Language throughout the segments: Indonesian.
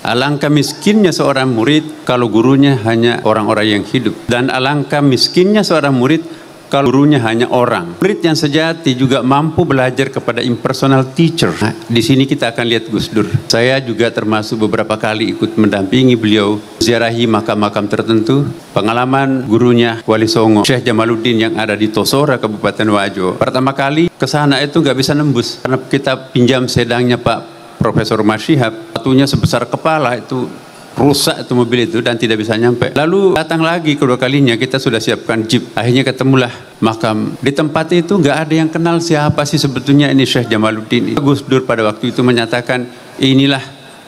Alangkah miskinnya seorang murid kalau gurunya hanya orang-orang yang hidup. Dan alangkah miskinnya seorang murid kalau gurunya hanya orang. Murid yang sejati juga mampu belajar kepada impersonal teacher. Nah, di sini kita akan lihat Gus Dur. Saya juga termasuk beberapa kali ikut mendampingi beliau ziarahi makam-makam tertentu. Pengalaman gurunya Wali Songo, Syekh Jamaluddin yang ada di Tosora, Kabupaten Wajo. Pertama kali ke sana itu nggak bisa nembus karena kita pinjam sedangnya Pak Profesor Masyihab, batunya sebesar kepala, itu rusak itu mobil itu dan tidak bisa nyampe. Lalu datang lagi kedua kalinya, kita sudah siapkan jeep. Akhirnya ketemulah makam. Di tempat itu nggak ada yang kenal siapa sih sebetulnya ini Syekh Jamaluddin. Gus Dur pada waktu itu menyatakan inilah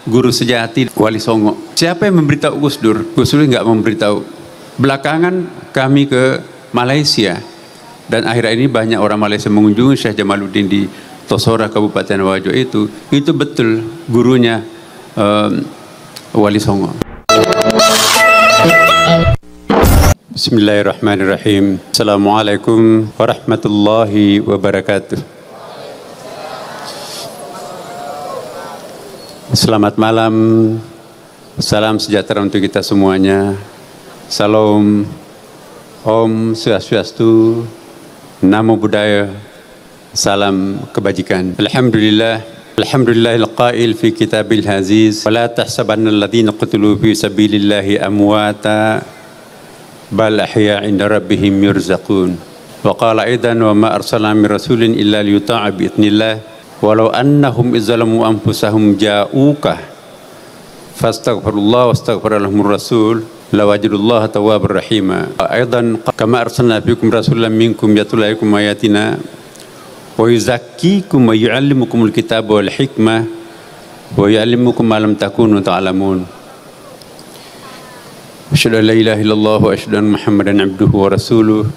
guru sejati Wali Songo. Siapa yang memberitahu Gus Dur? Gus Dur nggak memberitahu. Belakangan kami ke Malaysia dan akhir ini banyak orang Malaysia mengunjungi Syekh Jamaluddin di Tosora Kabupaten Wajo itu betul gurunya Wali Songo. Bismillahirrahmanirrahim. Assalamualaikum warahmatullahi wabarakatuh. Selamat malam. Salam sejahtera untuk kita semuanya. Salam, Om Swastiastu, Namo Buddhaya, salam kebajikan. Alhamdulillah, alhamdulillahil qail fi kitabil aziz, wa la tahsabanna alladhina qutilu fi sabilillahi amwata bal ahya 'inda rabbihim yurzaqun. Wa qala aidan wa ma arsalna min rasulin illa liyuta'a bi idznillah walau annahum izzalamu anfusahum ja'uka fastaghfirullah wastaghfara lahumur rasul lawajidullaha tawwabur rahima. Aidan kama arsalna fikum rasulan minkum yatlu alaykum ayatina wa yuzakkikum wa yu'allimukumul kitaba wal hikmah wa yu'allimukum ma lam takunu ta'lamun. Asyhadu an la ilaha illallah wa asyhadu anna Muhammadan abduhu wa rasuluh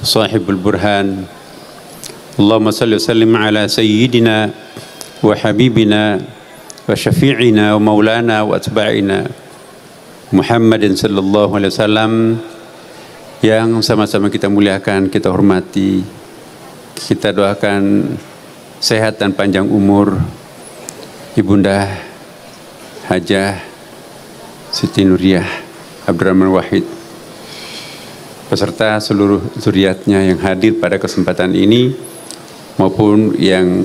sahibul burhan. Allahumma salli wa sallim ala sayyidina wa habibina wa syafi'ina wa maulana wa atba'ina Muhammadin sallallahu alaihi wasallam yang sama-sama kita muliakan, kita hormati. Kita doakan sehat dan panjang umur Ibunda Hajah Siti Nuriyah Abdurrahman Wahid beserta seluruh zuriatnya yang hadir pada kesempatan ini maupun yang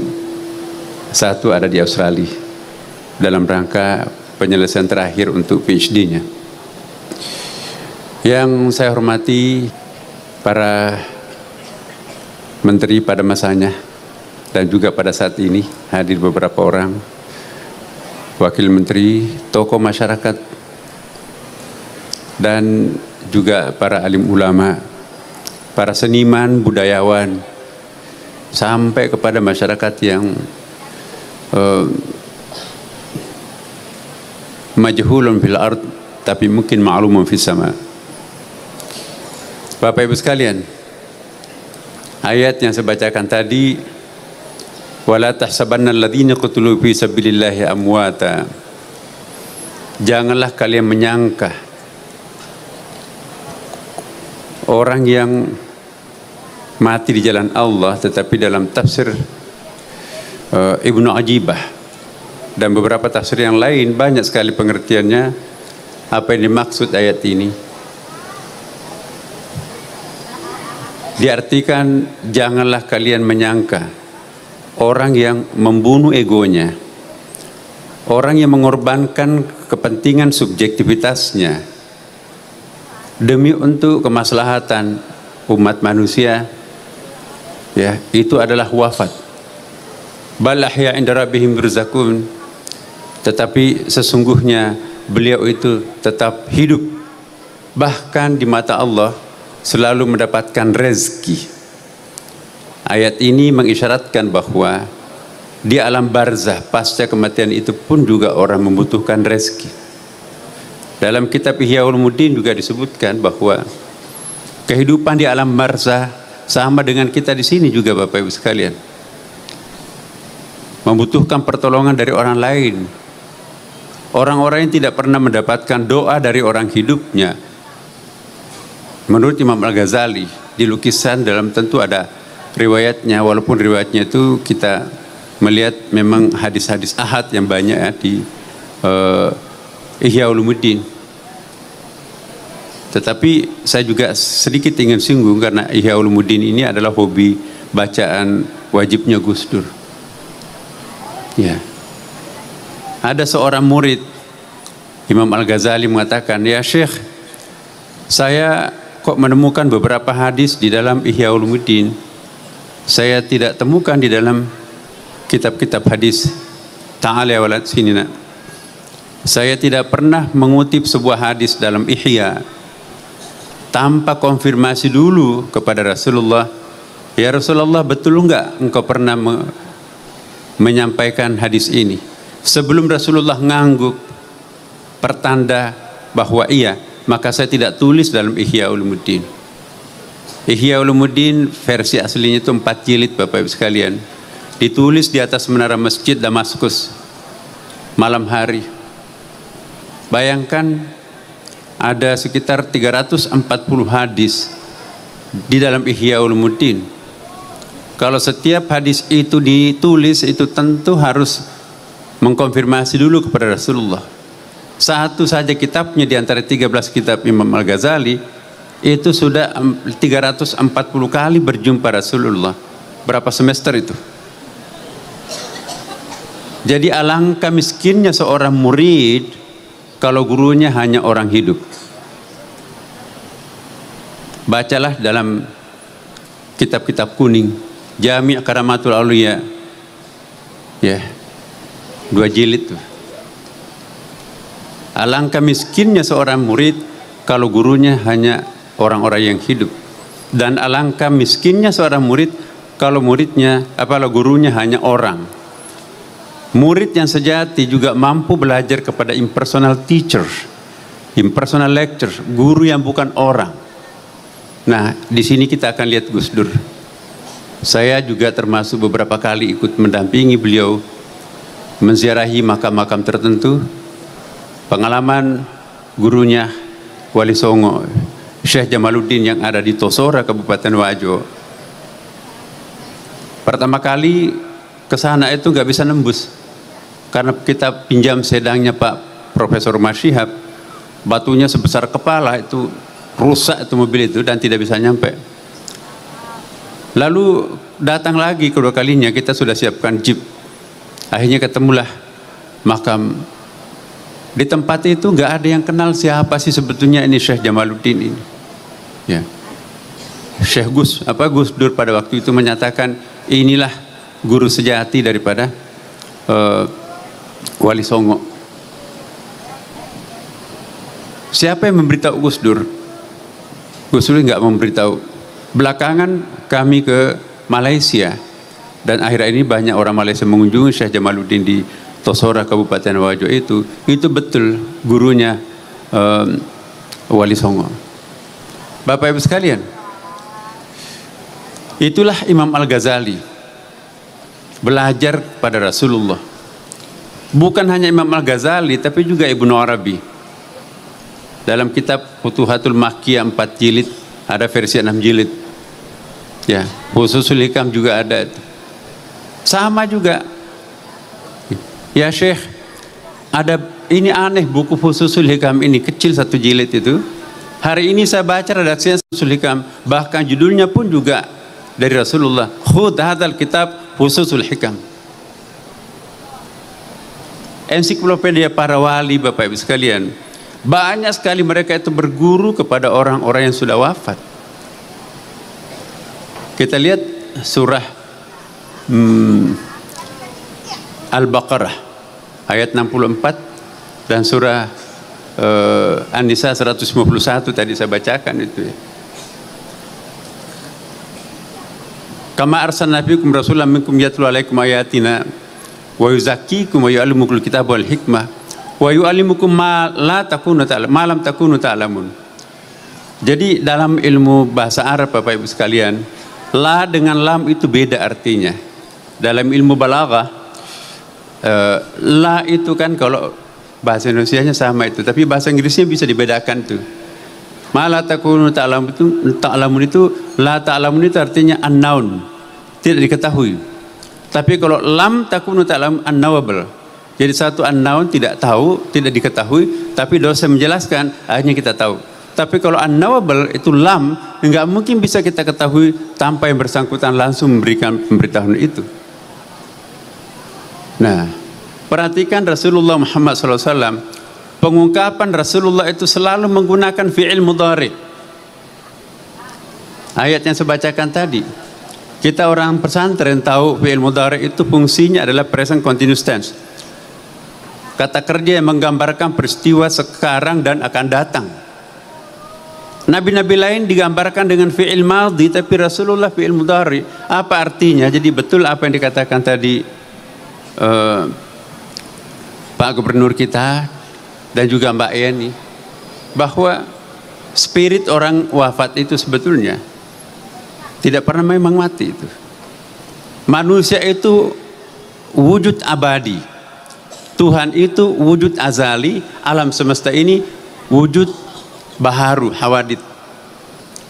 satu ada di Australia dalam rangka penyelesaian terakhir untuk PhD-nya. Yang saya hormati para menteri pada masanya dan juga pada saat ini hadir beberapa orang wakil menteri, tokoh masyarakat dan juga para alim ulama, para seniman, budayawan sampai kepada masyarakat yang majhulun fil ard tapi mungkin ma'lumun fis sama. Bapak Ibu sekalian, ayat yang saya bacakan tadi, wala tahsabanna alladziina qutilu fi sabilillahi amwata. Janganlah kalian menyangka orang yang mati di jalan Allah, tetapi dalam tafsir Ibnu Ajibah dan beberapa tafsir yang lain banyak sekali pengertiannya apa yang dimaksud ayat ini. Diartikan janganlah kalian menyangka orang yang membunuh egonya, orang yang mengorbankan kepentingan subjektivitasnya demi untuk kemaslahatan umat manusia, ya, itu adalah wafat. Bal ahya 'inda rabbihim yurzaqun, tetapi sesungguhnya beliau itu tetap hidup, bahkan di mata Allah selalu mendapatkan rezeki. Ayat ini mengisyaratkan bahwa di alam barzah pasca kematian itu pun juga orang membutuhkan rezeki. Dalam kitab Ihya Ulumuddin juga disebutkan bahwa kehidupan di alam barzah sama dengan kita di sini juga Bapak Ibu sekalian, membutuhkan pertolongan dari orang lain. Orang-orang yang tidak pernah mendapatkan doa dari orang hidupnya, menurut Imam Al-Ghazali, di lukisan dalam tentu ada riwayatnya, walaupun riwayatnya itu kita melihat memang hadis-hadis ahad yang banyak ya di Ihya Ulumuddin. Tetapi saya juga sedikit ingin singgung karena Ihya Ulumuddin ini adalah hobi bacaan wajibnya Gus Dur. Ya. Ada seorang murid Imam Al-Ghazali mengatakan, "Ya Syekh, saya kok menemukan beberapa hadis di dalam Ihya Ulumuddin. Saya tidak temukan di dalam kitab-kitab hadis. Ta'ala walad sinina. Saya tidak pernah mengutip sebuah hadis dalam Ihya tanpa konfirmasi dulu kepada Rasulullah. Ya Rasulullah, betul enggak engkau pernah menyampaikan hadis ini?" Sebelum Rasulullah ngangguk pertanda bahwa iya, maka saya tidak tulis dalam Ihya Ulumuddin. Ihya Ulumuddin versi aslinya itu 4 jilid Bapak Ibu sekalian. Ditulis di atas menara masjid Damaskus malam hari. Bayangkan ada sekitar 340 hadis di dalam Ihya Ulumuddin. Kalau setiap hadis itu ditulis, itu tentu harus mengkonfirmasi dulu kepada Rasulullah. Satu saja kitabnya di antara 13 kitab Imam Al-Ghazali itu sudah 340 kali berjumpa Rasulullah. Berapa semester itu? Jadi alangkah miskinnya seorang murid kalau gurunya hanya orang hidup. Bacalah dalam kitab-kitab kuning, Jami' Karamatul Auliya, ya, 2 jilid tuh. Alangkah miskinnya seorang murid kalau gurunya hanya orang-orang yang hidup. Dan alangkah miskinnya seorang murid kalau gurunya hanya orang. Murid yang sejati juga mampu belajar kepada impersonal teacher, impersonal lecturer, guru yang bukan orang. Nah, di sini kita akan lihat Gus Dur. Saya juga termasuk beberapa kali ikut mendampingi beliau menziarahi makam-makam tertentu. Pengalaman gurunya Wali Songo, Syekh Jamaluddin yang ada di Tosora, Kabupaten Wajo. Pertama kali ke sana itu nggak bisa nembus karena kita pinjam sedangnya Pak Profesor Masyihab, batunya sebesar kepala, itu rusak itu mobil itu dan tidak bisa nyampe. Lalu datang lagi kedua kalinya, kita sudah siapkan jeep. Akhirnya ketemulah makam. Di tempat itu nggak ada yang kenal siapa sih sebetulnya ini Syekh Jamaluddin ini. Ya. Syekh Gus Dur pada waktu itu menyatakan inilah guru sejati daripada Wali Songo. Siapa yang memberitahu Gus Dur? Gus Dur nggak memberitahu. Belakangan kami ke Malaysia dan akhir ini banyak orang Malaysia mengunjungi Syekh Jamaluddin di Tosora Kabupaten Wajo itu betul gurunya Wali Songo. Bapak Ibu sekalian, itulah Imam Al-Ghazali belajar pada Rasulullah. Bukan hanya Imam Al-Ghazali tapi juga Ibnu Arabi. Dalam kitab Futuhatul Makkiyah 4 jilid, ada versi 6 jilid. Ya, Fususul Hikam juga ada. Sama juga. Ya Syekh, ada ini aneh buku Fususul Hikam ini, kecil 1 jilid itu. Hari ini saya baca redaksinya Fususul Hikam, bahkan judulnya pun juga dari Rasulullah. Khudh hadzal kitab Fususul Hikam. Ensiklopedia para wali Bapak Ibu sekalian. Banyak sekali mereka itu berguru kepada orang-orang yang sudah wafat. Kita lihat surah Al-Baqarah ayat 64 dan surah An-Nisa 151 tadi saya bacakan itu ya. Kama arsalna fiikum rasulan minkum yatlu alaikum ayatina wa yuzakkikum wa yu'allimukumul kitaba wal hikmah wa yu'allimukum ma lam takunu ta'lamun. Jadi dalam ilmu bahasa Arab Bapak Ibu sekalian, la dengan lam itu beda artinya. Dalam ilmu balaghah la itu kan kalau bahasa Indonesianya sama itu, tapi bahasa Inggrisnya bisa dibedakan tuh. Ma la takunu ta'lamun itu la ta'lamun itu artinya unknown, tidak diketahui. Tapi kalau lam takunu ta'lamun unknowable, Jadi satu unknown, tidak tahu, tidak diketahui, tapi dosen menjelaskan, akhirnya kita tahu. Tapi kalau unknowable itu lam, nggak mungkin bisa kita ketahui tanpa yang bersangkutan langsung memberikan pemberitahuan itu. Nah, perhatikan Rasulullah Muhammad SAW, pengungkapan Rasulullah itu selalu menggunakan fi'il mudhari. Ayat yang saya bacakan tadi, kita orang pesantren tahu fi'il mudhari itu fungsinya adalah present continuous tense. Kata kerja yang menggambarkan peristiwa sekarang dan akan datang. Nabi-nabi lain digambarkan dengan fi'il madhi, tapi Rasulullah fi'il mudhari. Apa artinya? Jadi betul apa yang dikatakan tadi Pak Gubernur kita dan juga Mbak Yeni, bahwa spirit orang wafat itu sebetulnya tidak pernah memang mati itu. Manusia itu wujud abadi. Tuhan itu wujud azali, alam semesta ini wujud baharu, hawadith.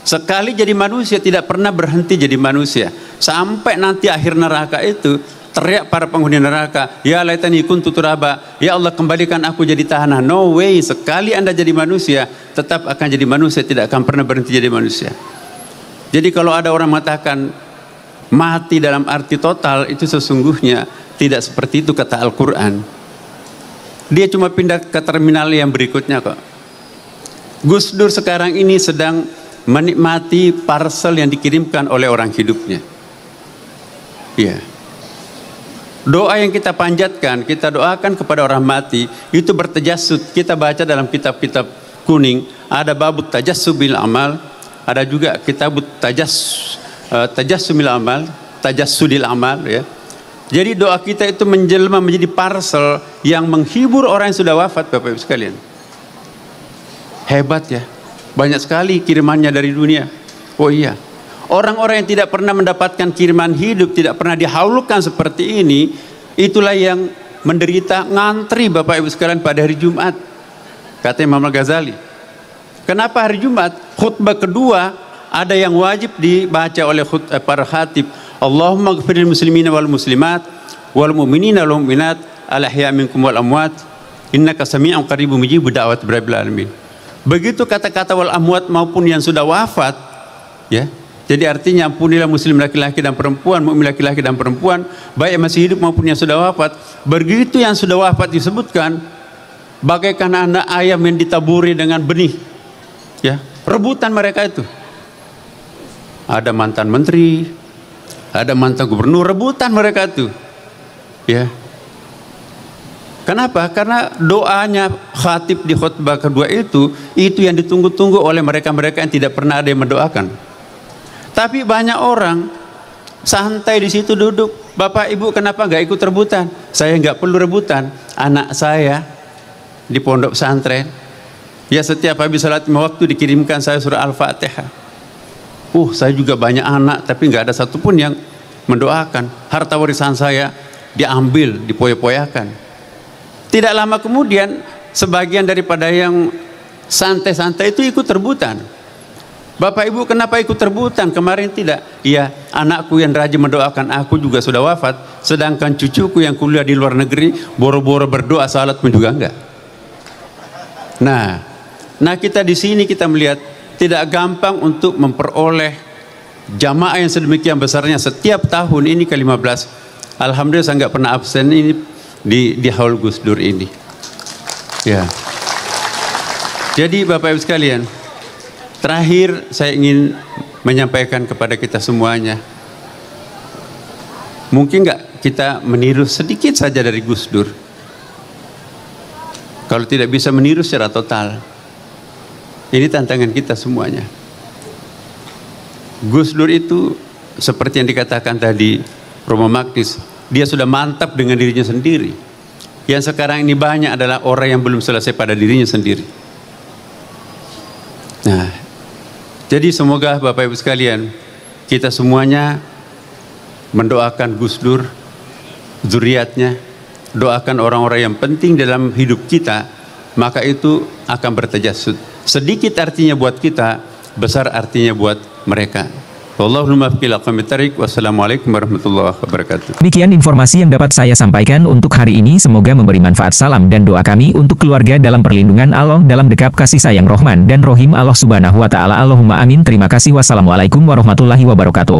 Sekali jadi manusia tidak pernah berhenti jadi manusia. Sampai nanti akhir neraka itu teriak para penghuni neraka, ya laitani kuntu turaba, ya Allah kembalikan aku jadi tanah. No way, sekali Anda jadi manusia tetap akan jadi manusia, tidak akan pernah berhenti jadi manusia. Jadi kalau ada orang mengatakan mati dalam arti total, itu sesungguhnya tidak seperti itu kata Al-Quran. Dia cuma pindah ke terminal yang berikutnya kok. Gus Dur sekarang ini sedang menikmati parcel yang dikirimkan oleh orang hidupnya. Iya. Doa yang kita panjatkan, kita doakan kepada orang mati, itu bertajassud. Kita baca dalam kitab-kitab kuning, ada babut tajassubil amal, ada juga kitabut tajassumil amal, tajassudil amal, ya. Jadi doa kita itu menjelma menjadi parcel yang menghibur orang yang sudah wafat, Bapak Ibu sekalian. Hebat ya, banyak sekali kirimannya dari dunia. Oh iya, orang-orang yang tidak pernah mendapatkan kiriman hidup, tidak pernah dihaulukan seperti ini, itulah yang menderita ngantri Bapak Ibu sekalian pada hari Jumat. Kata Imam Al-Ghazali, kenapa hari Jumat? Khutbah kedua ada yang wajib dibaca oleh para khatib. Allahumma ghfiril muslimina wal muslimat wal mu'minina wal mu'minat al ahya minkum wal amwat innaka sami'un qaribun mujibud da'wat rabbil alamin. Begitu kata-kata wal amwat maupun yang sudah wafat, ya. Jadi artinya ampunilah muslim laki-laki dan perempuan, mukmin laki-laki dan perempuan, baik yang masih hidup maupun yang sudah wafat. Begitu yang sudah wafat disebutkan bagaikan anak ayam yang ditaburi dengan benih, ya. Rebutan mereka itu. Ada mantan menteri, ada mantan gubernur, rebutan mereka itu, ya. Kenapa? Karena doanya khatib di khutbah kedua itu yang ditunggu-tunggu oleh mereka-mereka yang tidak pernah ada yang mendoakan. Tapi banyak orang santai di situ duduk. Bapak Ibu kenapa nggak ikut rebutan? Saya nggak perlu rebutan. Anak saya di pondok pesantren, ya setiap habis salat lima waktu dikirimkan saya surah Al-Fatihah. Saya juga banyak anak, tapi nggak ada satupun yang mendoakan. Harta warisan saya diambil, dipoya-poyakan. Tidak lama kemudian, sebagian daripada yang santai-santai itu ikut rebutan. Bapak Ibu kenapa ikut rebutan? Kemarin tidak. Iya, anakku yang rajin mendoakan aku juga sudah wafat, sedangkan cucuku yang kuliah di luar negeri boro-boro berdoa salat pun juga enggak. Nah kita di sini kita melihat tidak gampang untuk memperoleh jamaah yang sedemikian besarnya setiap tahun ini ke-15. Alhamdulillah saya nggak pernah absen ini di Haul Gus Dur ini. Ya. Jadi Bapak Ibu sekalian, terakhir saya ingin menyampaikan kepada kita semuanya, mungkin nggak kita meniru sedikit saja dari Gus Dur? Kalau tidak bisa meniru secara total, ini tantangan kita semuanya. Gus Dur itu seperti yang dikatakan tadi Romo Magnis, dia sudah mantap dengan dirinya sendiri. Yang sekarang ini banyak adalah orang yang belum selesai pada dirinya sendiri. Nah, jadi semoga Bapak Ibu sekalian, kita semuanya mendoakan Gus Dur, zuriatnya, doakan orang-orang yang penting dalam hidup kita, maka itu akan bertajassud. Sedikit artinya buat kita, besar artinya buat mereka. Wallahul muwaffiq ila aqwamit thariq. Wassalamualaikum warahmatullahi wabarakatuh. Demikian informasi yang dapat saya sampaikan untuk hari ini. Semoga memberi manfaat. Salam dan doa kami untuk keluarga dalam perlindungan Allah, dalam dekap kasih sayang Rahman dan Rohim Allah Subhanahu wa Ta'ala. Allahumma amin. Terima kasih. Wassalamualaikum warahmatullahi wabarakatuh.